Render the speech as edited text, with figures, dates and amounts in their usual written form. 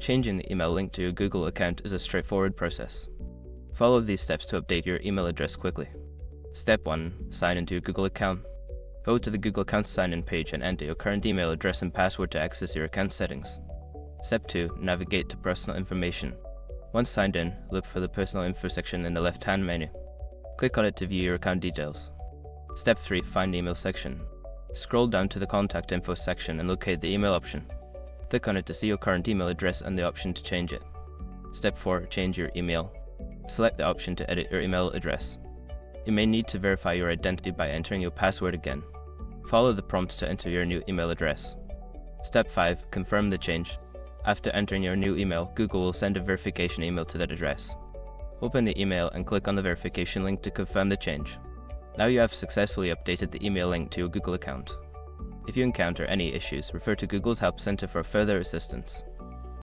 Changing the email link to your Google account is a straightforward process. Follow these steps to update your email address quickly. Step 1. Sign into your Google account. Go to the Google Account sign-in page and enter your current email address and password to access your account settings. Step 2. Navigate to Personal Information. Once signed in, look for the Personal Info section in the left-hand menu. Click on it to view your account details. Step 3. Find the Email section. Scroll down to the Contact Info section and locate the email option. Click on it to see your current email address and the option to change it. Step 4. Change your email. Select the option to edit your email address. You may need to verify your identity by entering your password again. Follow the prompts to enter your new email address. Step 5. Confirm the change. After entering your new email, Google will send a verification email to that address. Open the email and click on the verification link to confirm the change. Now you have successfully updated the email link to your Google account. If you encounter any issues, refer to Google's Help Center for further assistance.